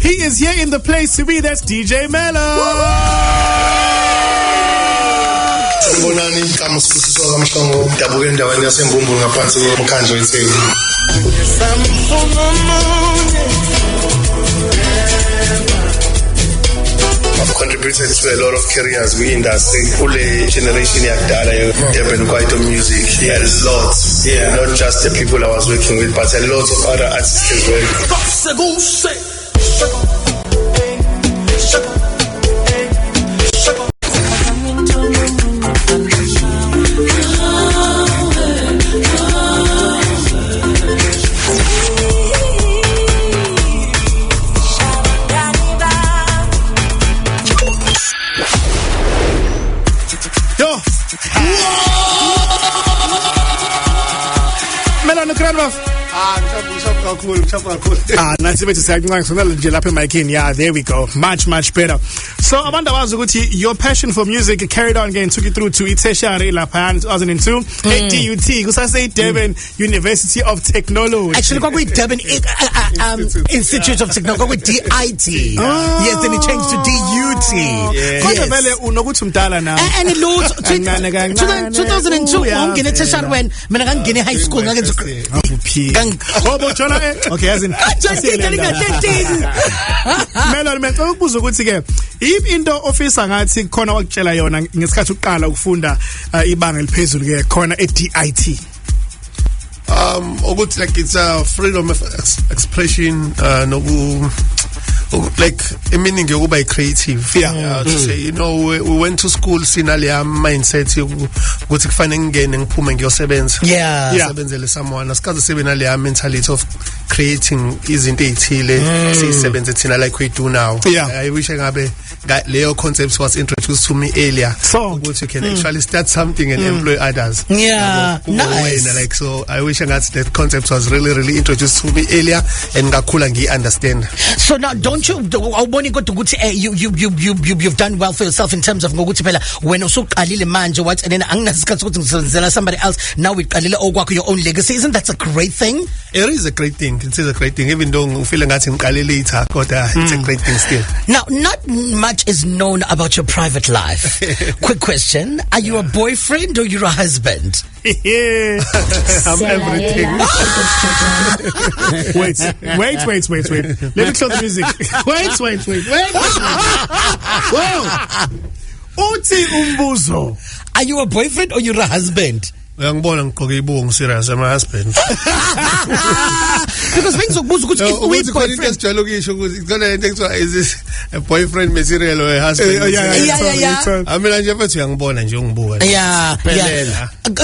He is here in the place to be. That's DJ Mello. I've contributed to a lot of careers in the industry. Ule generation yakudala happened quite a music. Yeah, lots. Yeah, not just the people I was working with, but a lot of other artists as well. Yeah, there we go. Much better. So Amanda Wazuguti, your passion for music carried on again, took you through to Iteshari Lapan 2002 at DUT, Kusase Durban University of Technology. Actually, got with Durban Institute of Technology, DIT. Yes, then it changed to DUT. Yes. And it loads 2002. I'm getting Iteshari when I'm getting high school. Okay, as in Melon ukubuza ukuthi ke into office ngathi khona wakutshela yona ngesikhathi uqala ukufunda ibanga eliphezulu ke khona eDIT. Ukuthi like it's a freedom of expression, like a meaning yokuba creative. To say, you know, we went to school sinale mindset ukuthi kufanele ngene ngiphume ngiyosebenza. Sisebenzele someone asikaze sibe nale mentality of creating izinto ezithile sisebenze thina like we do now. I wish ngabe Leo concepts was introduced to me earlier, so you can actually start something and employ others. Nice. Like, so I wish that concept was really introduced to me earlier and ngakula ngi understand. So now don't you you've done well for yourself in terms of ngokuthi phela when usuqalile manje what and then anginasikhathi ukuthi ngisebenzela somebody else, now we qalile okwakho your own legacy. Isn't that a great thing? It is a great thing. It is a great thing, even though you feel ngathi ngiqale later, but it's a great thing still. Now, not much is known about your private life. Quick question, are you a boyfriend or you're a husband? I'm everything. Wait. Let me close the music. Wait. Whoa. Uthi umbuzo. Are you a boyfriend or you're a husband? Ngibona ngigqoke ibungu serious my husband. Because things are good if we boyfriend is this a boyfriend material or a husband? Yeah. I mean nje mfethu uyangibona nje ungibuka. Yeah.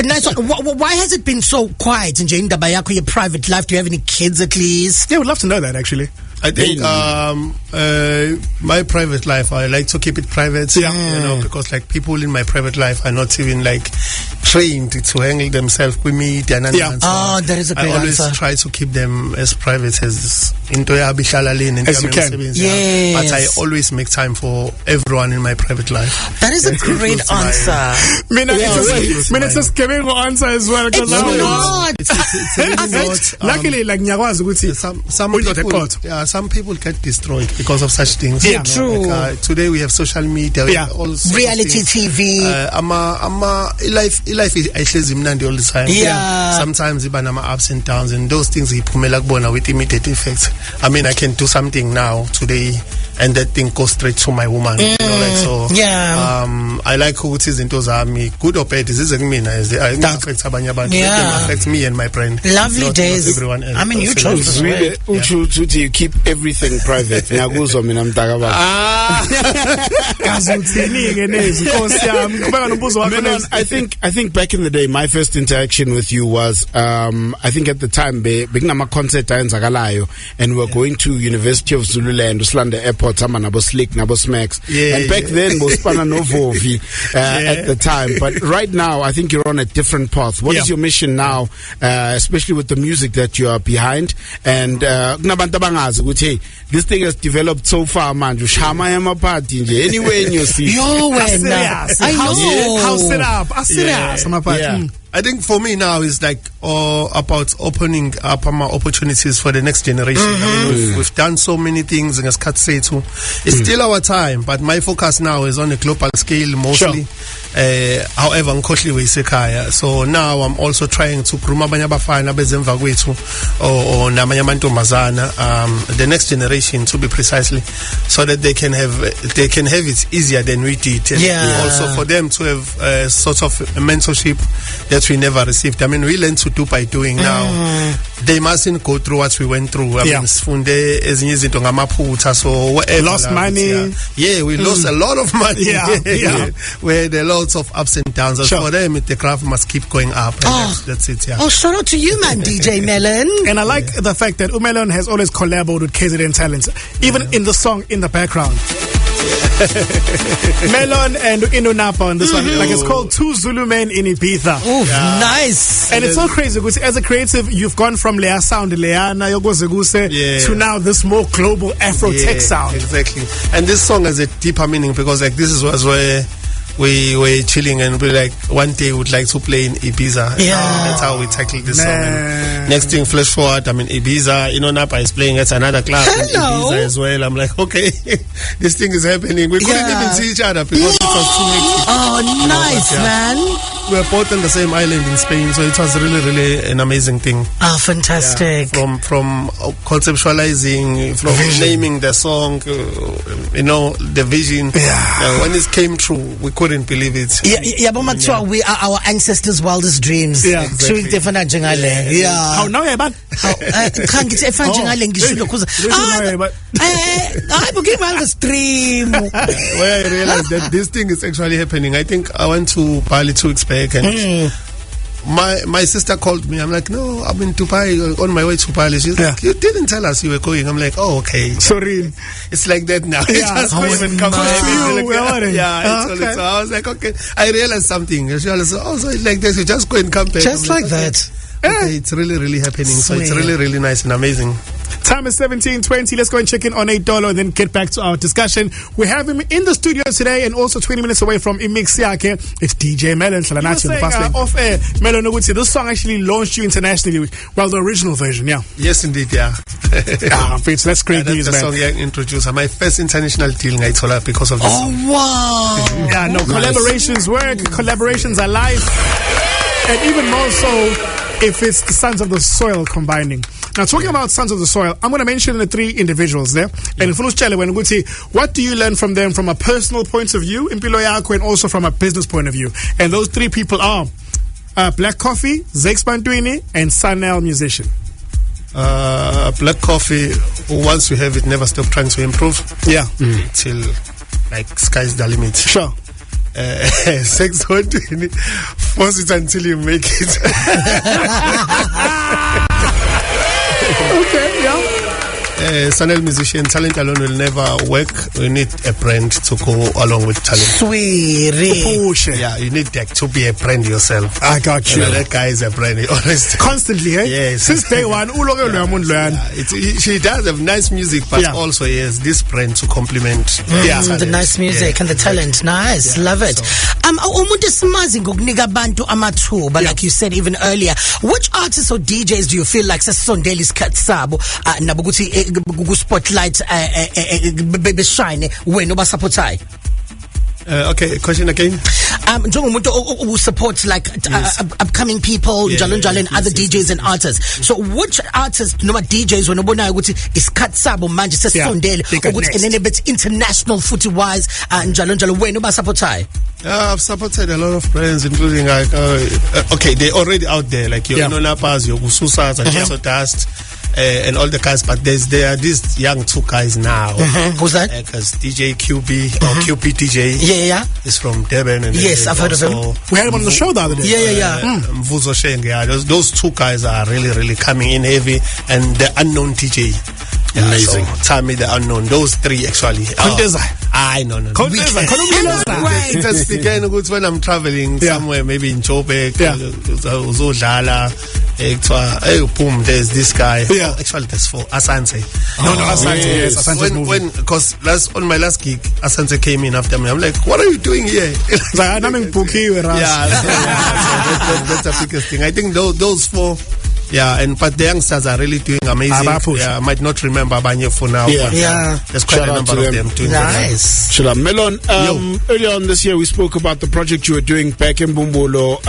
Nice. Why has it been so quiet in indaba yakho your private life? Do you have any kids at least? Yeah, I would love to know that actually. I think my private life, I like to keep it private. You know, because like people in my private life are not even like trained to handle themselves with me. That is a great I always answer. try to keep them as private as you can. But I always make time for everyone in my private life. That is a great answer. It's a scary answer as well. It's not. It's luckily, like some people get destroyed because of such things. Yeah, true. Like, today we have social media. Reality TV. Life is actually mnandi all the time. Sometimes iba nama ups and downs, and those things iphumela kubona with immediate effects. I mean, I can do something now today, and that thing goes straight to my woman. You know, like so. I like ukuthi izinto zami good or bad is kumina. It affects abanye abantu. It affects me and my friend. Lovely not days. Everyone else. I mean, you chose this way. You keep everything private. I think back in the day, my first interaction with you was, I think at the time, beginama concert and we're going to University of Zululand, Uslanda Airport, Nabo Slick, Nabo Smacks. And back then, Bospana Novovi at the time. But right now, I think you're on a different path. What is your mission now, especially with the music that you are behind? And hey, this thing has developed so far, man. Anywhere in your seat. I know. How set up? I think for me now is like about opening up my opportunities for the next generation. I mean, we've done so many things in it's still our time, but my focus now is on a global scale mostly. However, so now I'm also trying to groom the next generation, to be precisely, so that they can have it easier than we did, and also for them to have sort of a mentorship that we never received. I mean, we learn to do by doing now. They mustn't go through what we went through. I mean, so whatever. Lost money. We lost a lot of money. Where there are lots of ups and downs. For them, the graph must keep going up. And that's it. Oh, shout out to you, man, DJ Melon. And I like the fact that Umelon has always collaborated with KZN Talents, even in the song in the background. Melon and Inonapa on this one. Like, it's called Two Zulu Men in Ibiza. Oh, nice. And it's so crazy because as a creative, you've gone from Lea sound, Leana Yogozeguse, to now this more global Afro tech sound. Exactly. And this song has a deeper meaning because like this was where we were chilling and we like one day would like to play in Ibiza. That's how we tackled this song. And next thing, flash forward, I'm in Ibiza. Napa is playing at another club in Ibiza as well. I'm like, okay, this thing is happening. We couldn't even see each other because it was too hectic. Oh, nice, man. We were both on the same island in Spain, so it was really, really an amazing thing. Oh, fantastic. From conceptualizing, from naming the song, the vision. When it came true, we couldn't believe it. We are our ancestors' wildest dreams. Exactly. How now, man? Can't get a fan stream. Where I realized that this thing is actually happening. I think I went to Bali 2 weeks back and my sister called me. I'm like, no, I'm in Dubai, on my way to Bali. She's like, you didn't tell us you were going. I'm like, oh, okay. Sorry. It's like that now. So I was like, okay. I realized something. She was like, oh, so it's like this. You just go and come back. Just like that. Okay, it's really, really happening. Sweet. So it's really, really nice and amazing. Time is 17:20. Let's go and check in on $8 and then get back to our discussion. We have him in the studio today and also 20 minutes away from Imix Yake. It's DJ Melon. You were saying off air, Melon, this song actually launched you internationally. Well, the original version, Yes, indeed, that's great news, man. That's the song I introduced. My first international deal I told her because of this. Oh, wow. Collaborations work. Collaborations are life. And even more so if it's the Sons of the Soil combining. Now, talking about Sons of the Soil, I'm going to mention the 3 individuals there. And what do you learn from them from a personal point of view, Impilo Yako, and also from a business point of view? And those 3 people are Black Coffee, Zakes Bantwini, and Sanel Musician. Black Coffee, once you have it, never stop trying to improve. Till like sky's the limit. Sure. Sex Bantwini, force it until you make it. Okay, Sanel Musician, talent alone will never work. We need a brand to go along with talent. Sweet. You need to be a brand yourself. I got you. That guy is a brand. Constantly, Yes. Since day one, she does have nice music, but also he has this brand to complement. The nice music and the talent. Nice, love it. Like you said even earlier, which artists or DJs do you feel like Sondeli's Katsabo spotlight shine when Obasapotai? Okay, question again. Who supports like upcoming people, and other DJs and artists. So which artists, DJs when is Katsabo Manchester Sondeli and then a bit international footy wise and when Obasapotai? I've supported a lot of brands, including they're already out there, like your Napas, your Gususas, and Jesso Dust. And all the guys, but there are these young 2 guys now. Who's that? Because DJ QB or QP DJ is from Durban. And yes, I've heard of him. We had him on the show the other day. Mvuzo Sheng, those 2 guys are really, really coming in heavy. And the unknown DJ. Amazing. So, Tammy the unknown. Those 3 actually. No. Right. Just again, when I'm traveling somewhere, maybe in Joburg, uzodlala, boom, there's this guy. Yeah. Actually, there's four. Asante. No, Asante. Yes, Asante. Because on my last gig, Asante came in after me. I'm like, what are you doing here? I'm in Puki. That's the biggest thing. I think those four. Yeah, but the youngsters are really doing amazing. I might not remember Abanye for now. There's quite a number of them doing nice. Shala Melon, earlier on this year we spoke about the project you were doing back in Bumbulo.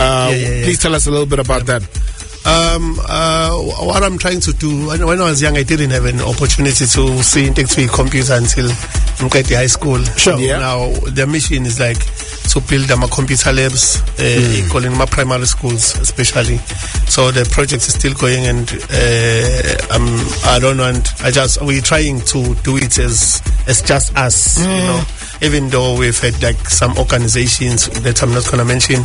Please tell us a little bit about that. What I'm trying to do, when I was young, I didn't have an opportunity to see into computer until Mketi High School. Sure. Now the mission is like to build them computer labs, equal in my primary schools especially. So the project is still going, and I don't know, and we're trying to do it as just us, you know. Even though we've had like some organizations that I'm not gonna mention,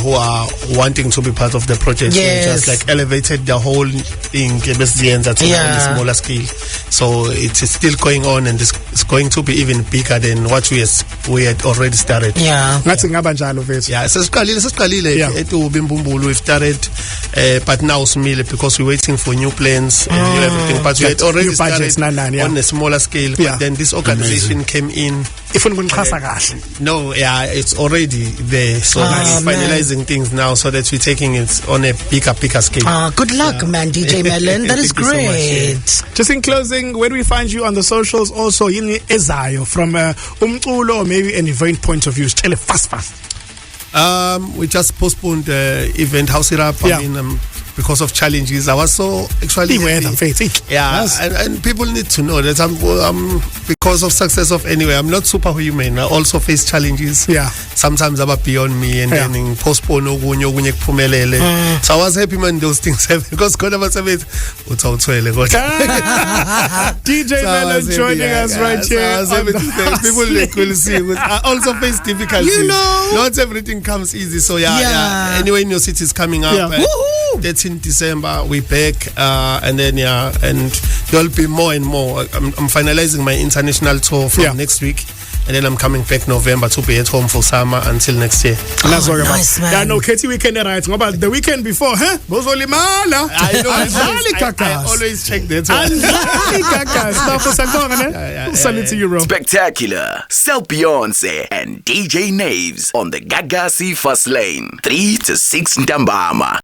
who are wanting to be part of the project. Yes. We just like elevated the whole thing on a smaller scale. So it's still going on, and it's going to be even bigger than what we had already started. That's in Abanjalo phase. We've started, but now Smile, because we're waiting for new plans and new everything. But we had already started on a smaller scale. But then this organization came in. No, it's already there. So we're finalizing things now so that we're taking it on a bigger scale. Good luck, man, DJ Melon. That is great. So much, Just in closing, where do we find you on the socials? Also, yini ezayo from umculo or maybe an event point of view. Tell it fast. We just postponed the event House It Up. I mean, because of challenges. I was so actually and people need to know that I'm because of success of Anyway, I'm not superhuman. I also face challenges. Sometimes I'm beyond me, and then postpone okunye kuphumelele. So I was happy when those things happen, because God was a bit DJ Melon joining us right here. People will see. I also face difficulties. You know, not everything comes easy. So Anyway, New City is coming up. That's in December. We back, and then and there'll be more and more. I'm finalizing my international tour from next week, and then I'm coming back November to be at home for summer until next year. Nice, man. Yeah, no, Katie weekend right. About the weekend before, I always check that. Salute to you, bro. Spectacular. Sel Beyonce and DJ Naves on the Gagasi Fast Lane. 3 to 6 Ntambama.